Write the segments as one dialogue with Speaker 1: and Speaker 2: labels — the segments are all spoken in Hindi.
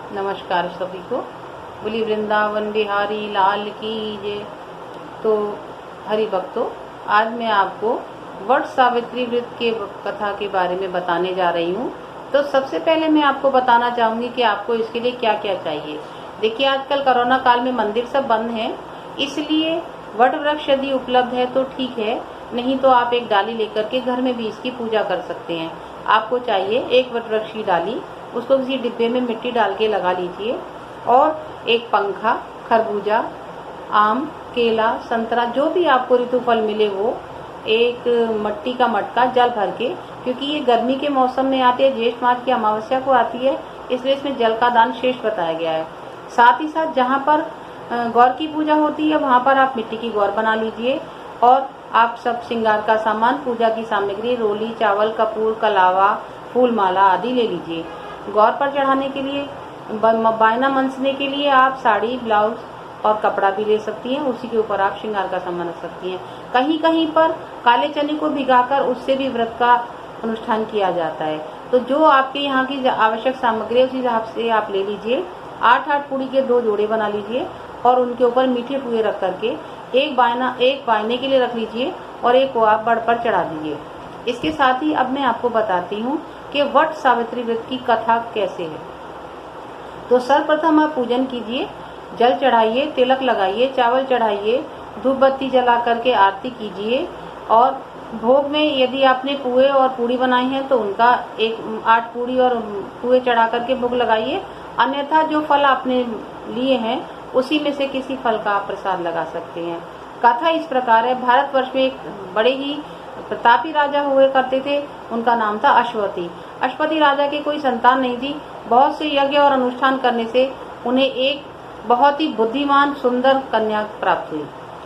Speaker 1: नमस्कार सभी को। बोली वृंदावन बिहारी लाल की जय। तो हरि भक्तों, आज मैं आपको वट सावित्री व्रत के कथा के बारे में बताने जा रही हूँ। तो सबसे पहले मैं आपको बताना चाहूँगी कि आपको इसके लिए क्या क्या चाहिए। देखिए, आजकल कोरोना काल में मंदिर सब बंद हैं, इसलिए वट वृक्ष यदि उपलब्ध है तो ठीक है, नहीं तो आप एक डाली लेकर के घर में भी इसकी पूजा कर सकते हैं। आपको चाहिए एक वट वृक्ष की डाली, उसको किसी डिब्बे में मिट्टी डाल के लगा लीजिए, और एक पंखा, खरबूजा, आम, केला, संतरा, जो भी आपको ऋतु फल मिले वो, एक मट्टी का मटका जल भर के, क्योंकि ये गर्मी के मौसम में आती है, ज्येष्ठ मास की अमावस्या को आती है, इसलिए इसमें जल का दान शेष बताया गया है। साथ ही साथ जहाँ पर गौर की पूजा होती है वहाँ पर आप मिट्टी की गौर बना लीजिए, और आप सब श्रृंगार का सामान, पूजा की सामग्री, रोली, चावल, कपूर, कलावा, फूल माला आदि ले लीजिए। गौर पर चढ़ाने के लिए, बायना मनसने के लिए आप साड़ी, ब्लाउज और कपड़ा भी ले सकती हैं, उसी के ऊपर आप श्रृंगार का सामान रख सकती हैं। कहीं कहीं पर काले चने को भिगाकर उससे भी व्रत का अनुष्ठान किया जाता है। तो जो आपके यहाँ की आवश्यक सामग्री है उसी हिसाब से आप ले लीजिए। 8-8 पूड़ी के 2 जोड़े बना लीजिए और उनके ऊपर मीठे पुए रख करके एक बायने के लिए रख लीजिए और एक को आप बड़ पर चढ़ा दीजिए। इसके साथ ही अब मैं आपको बताती हूँ कि वट सावित्री व्रत की कथा कैसे है। तो सर्वप्रथम आप पूजन कीजिए, जल चढ़ाइए, तिलक लगाइए, चावल चढ़ाइए, धूप बत्ती जला करके आरती कीजिए, और भोग में यदि आपने पुए और पूड़ी बनाई हैं तो उनका 8 पूड़ी और पुए चढ़ा करके भोग लगाइए। अन्यथा जो फल आपने लिए हैं उसी में से किसी फल का आप प्रसाद लगा सकते हैं। कथा इस प्रकार है। भारतवर्ष में एक बड़े ही प्रतापी राजा हुए करते थे, उनका नाम था अश्वति। अश्वति राजा की कोई संतान नहीं थी। बहुत से यज्ञ और अनुष्ठान करने से उन्हें एक बहुत ही बुद्धिमान सुंदर कन्या प्राप्त हुई।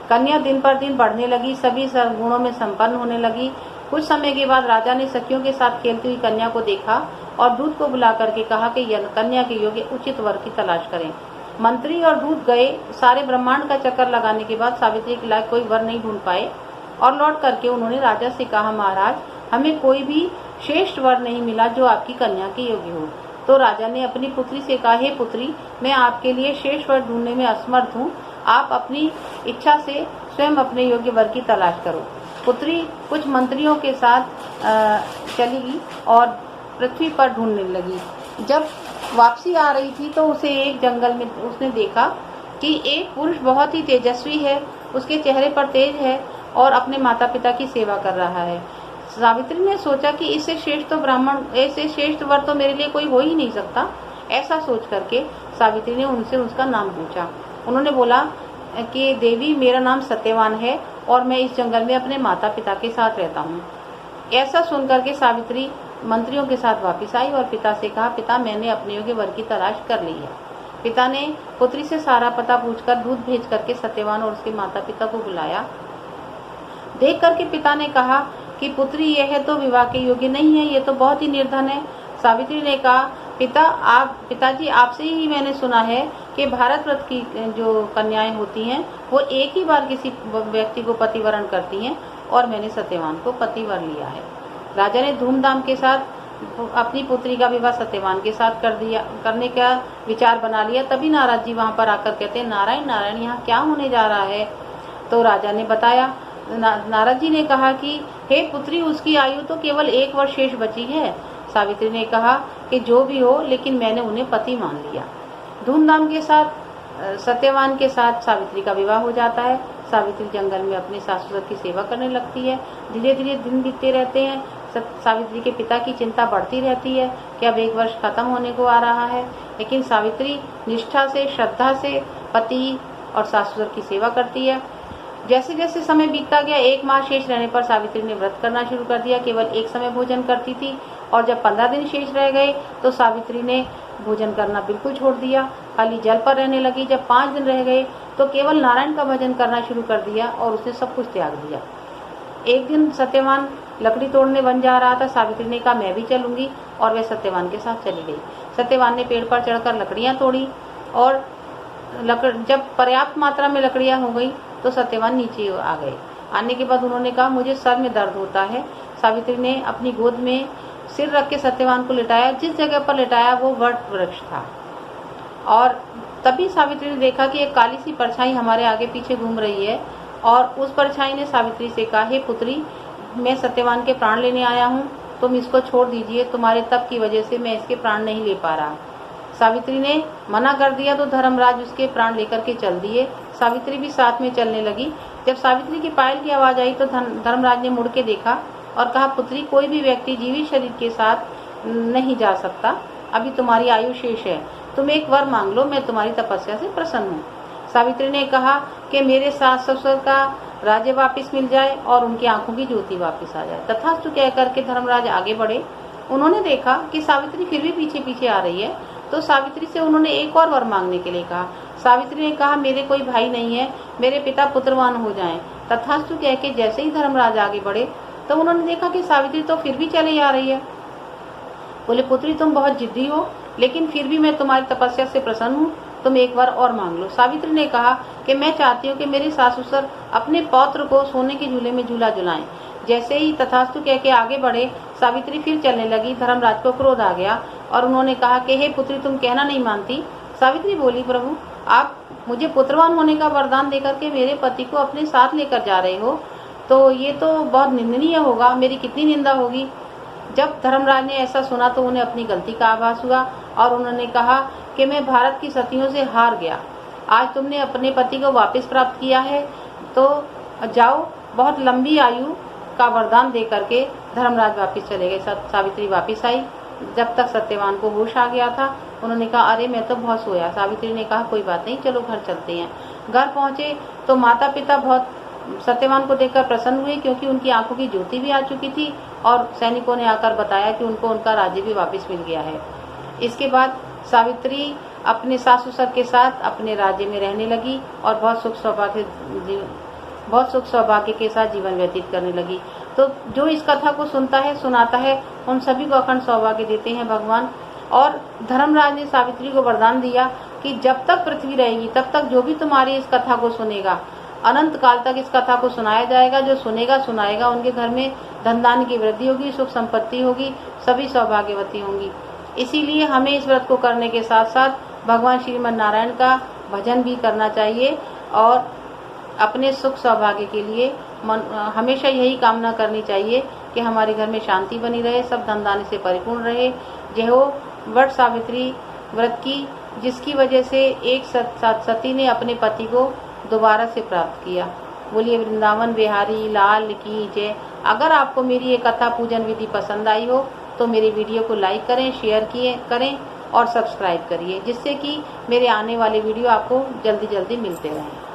Speaker 1: कन्या दिन पर दिन बढ़ने लगी, सभी गुणों में संपन्न होने लगी। कुछ समय के बाद राजा ने सखियों के साथ खेलती हुई कन्या को देखा और दूत को बुला करके कहा कि कन्या के योग्य उचित वर की तलाश करें। मंत्री और दूत गए, सारे ब्रह्मांड का चक्कर लगाने के बाद सावित्री के लायक कोई वर नहीं ढूंढ पाए, और लौट करके उन्होंने राजा से कहा, महाराज, हमें कोई भी श्रेष्ठ वर नहीं मिला जो आपकी कन्या के योग्य हो। तो राजा ने अपनी पुत्री से कहा, हे पुत्री, मैं आपके लिए श्रेष्ठ वर ढूंढने में असमर्थ हूँ, आप अपनी इच्छा से स्वयं अपने योग्य वर की तलाश करो। पुत्री कुछ मंत्रियों के साथ चली और पृथ्वी पर ढूंढने लगी। जब वापसी आ रही थी तो उसे एक जंगल में उसने देखा कि एक पुरुष बहुत ही तेजस्वी है, उसके चेहरे पर तेज है और अपने माता पिता की सेवा कर रहा है। सावित्री ने सोचा कि इससे श्रेष्ठ वर तो मेरे लिए कोई हो ही नहीं सकता। ऐसा सोच करके सावित्री ने उनसे उसका नाम पूछा। उन्होंने बोला कि देवी, मेरा नाम सत्यवान है और मैं इस जंगल में अपने माता पिता के साथ रहता हूँ। ऐसा सुनकर के सावित्री मंत्रियों के साथ वापस आई और पिता से कहा, पिता, मैंने अपने योग्य वर की तलाश कर ली है। पिता ने पुत्री से सारा पता पूछकर दूत भेज करके सत्यवान और उसके माता पिता को बुलाया। देख करके पिता ने कहा कि पुत्री, यह तो विवाह के योग्य नहीं है, ये तो बहुत ही निर्धन है। सावित्री ने कहा, पिताजी, आपसे ही मैंने सुना है कि भारत व्रत की जो कन्याएं होती हैं वो एक ही बार किसी व्यक्ति को पतिवरण करती हैं, और मैंने सत्यवान को पतिवर लिया है। राजा ने धूमधाम के साथ अपनी पुत्री का विवाह सत्यवान के साथ करने का विचार बना लिया। तभी नारद जी वहां पर आकर कहते हैं, नारायण नारायण, यहाँ क्या होने जा रहा है। तो राजा ने बताया, नारद जी ने कहा कि हे पुत्री, उसकी आयु तो केवल 1 वर्ष शेष बची है। सावित्री ने कहा कि जो भी हो, लेकिन मैंने उन्हें पति मान लिया। धूमधाम के साथ सत्यवान के साथ सावित्री का विवाह हो जाता है। सावित्री जंगल में अपने सास ससुर की सेवा करने लगती है। धीरे धीरे दिन बीतते रहते हैं। सावित्री के पिता की चिंता बढ़ती रहती है कि अब 1 वर्ष खत्म होने को आ रहा है, लेकिन सावित्री निष्ठा से, श्रद्धा से पति और सास ससुर की सेवा करती है। जैसे जैसे समय बीतता गया, 1 माह शेष रहने पर सावित्री ने व्रत करना शुरू कर दिया। केवल एक समय भोजन करती थी, और जब 15 दिन शेष रह गए तो सावित्री ने भोजन करना बिल्कुल छोड़ दिया, खाली जल पर रहने लगी। जब 5 दिन रह गए तो केवल नारायण का भजन करना शुरू कर दिया और उसने सब कुछ त्याग दिया। एक दिन सत्यवान लकड़ी तोड़ने वन जा रहा था। सावित्री ने कहा, मैं भी चलूंगी, और वह सत्यवान के साथ चली गई। सत्यवान ने पेड़ पर चढ़कर लकड़ियां तोड़ी, और जब पर्याप्त मात्रा में लकड़ियां हो गई तो सत्यवान नीचे आ गए। आने के बाद उन्होंने कहा, मुझे सर में दर्द होता है। सावित्री ने अपनी गोद में सिर रख के सत्यवान को लिटाया। जिस जगह पर लिटाया वो वट वृक्ष था। और तभी सावित्री ने देखा कि एक काली सी परछाई हमारे आगे पीछे घूम रही है और उस परछाई ने सावित्री से कहा, हे पुत्री, मैं सत्यवान के प्राण लेने आया हूँ, तुम इसको छोड़ दीजिए, तुम्हारे तप की वजह से मैं इसके प्राण नहीं ले पा रहा। सावित्री ने मना कर दिया तो धर्मराज उसके प्राण लेकर के चल दिए। सावित्री भी साथ में चलने लगी। जब सावित्री की पायल की आवाज आई तो धर्मराज ने मुड़ के देखा और कहा, पुत्री, कोई भी व्यक्ति जीवित शरीर के साथ नहीं जा सकता, अभी तुम्हारी आयु शेष है, तुम एक वर मांग लो, मैं तुम्हारी तपस्या से प्रसन्न हूँ। सावित्री ने कहा कि मेरे सास ससुर का राज्य वापस मिल जाए और उनकी आंखों की ज्योति वापस आ जाए। तथास्तु कह करके धर्मराज आगे बढ़े। उन्होंने देखा कि सावित्री फिर भी पीछे पीछे आ रही है, तो सावित्री से उन्होंने एक और वर मांगने के लिए कहा। सावित्री ने कहा, मेरे कोई भाई नहीं है, मेरे पिता पुत्रवान हो जाएं। तथास्तु कह के जैसे ही धर्मराज आगे बढ़े तो उन्होंने देखा कि सावित्री तो फिर भी चली आ रही है। बोले, पुत्री, तुम बहुत जिद्दी हो, लेकिन फिर भी मैं तुम्हारी तपस्या से प्रसन्न हूँ, तुम एक बार और मांग लो। सावित्री ने कहा कि मैं चाहती हूँ कि मेरे सास ससुर अपने पौत्र को सोने के झूले में झूला झुलाएं। जैसे ही तथास्तु कह के आगे बढ़े, सावित्री फिर चलने लगी। धर्मराज को क्रोध आ गया और उन्होंने कहा कि हे पुत्री, तुम कहना नहीं मानती। सावित्री बोली, प्रभु, आप मुझे पुत्रवान होने का वरदान देकर के मेरे पति को अपने साथ लेकर जा रहे हो, तो ये तो बहुत निंदनीय होगा, मेरी कितनी निंदा होगी। जब धर्मराज ने ऐसा सुना तो उन्हें अपनी गलती का आभास हुआ और उन्होंने कहा कि मैं भारत की सतियों से हार गया, आज तुमने अपने पति को वापस प्राप्त किया है तो जाओ। बहुत लंबी आयु का वरदान दे करके धर्मराज वापस चले गए। सावित्री वापस आई। जब तक सत्यवान को होश आ गया था, उन्होंने कहा, अरे मैं तो बहुत सोया। सावित्री ने कहा, कोई बात नहीं, चलो घर चलते हैं। घर पहुंचे तो माता पिता बहुत सत्यवान को देखकर प्रसन्न हुए, क्योंकि उनकी आंखों की ज्योति भी आ चुकी थी और सैनिकों ने आकर बताया कि उनको उनका राज्य भी वापस मिल गया है। इसके बाद सावित्री अपने सास ससुर के साथ अपने राज्य में रहने लगी और बहुत सुख सौभाग्य के साथ जीवन व्यतीत करने लगी। तो जो इस कथा को सुनता है, सुनाता है, उन सभी को अखंड सौभाग्य देते हैं भगवान। और धर्मराज ने सावित्री को वरदान दिया कि जब तक पृथ्वी रहेगी तब तक जो भी तुम्हारी इस कथा को सुनेगा, अनंत काल तक इस कथा को सुनाया जाएगा। जो सुनेगा सुनाएगा, उनके घर में धन धान्य की वृद्धि होगी, सुख संपत्ति होगी, सभी सौभाग्यवती होंगी। इसीलिए हमें इस व्रत को करने के साथ साथ भगवान श्रीमन नारायण का भजन भी करना चाहिए और अपने सुख सौभाग्य के लिए हमेशा यही कामना करनी चाहिए कि हमारे घर में शांति बनी रहे, सब धन धान्य से परिपूर्ण रहे। जय हो वट सावित्री व्रत की, जिसकी वजह से एक सती ने अपने पति को दोबारा से प्राप्त किया। बोलिए वृंदावन बिहारी लाल की जय। अगर आपको मेरी ये कथा पूजन विधि पसंद आई हो तो मेरे वीडियो को लाइक करें, शेयर करें और सब्सक्राइब करिए, जिससे कि मेरे आने वाले वीडियो आपको जल्दी जल्दी मिलते रहें।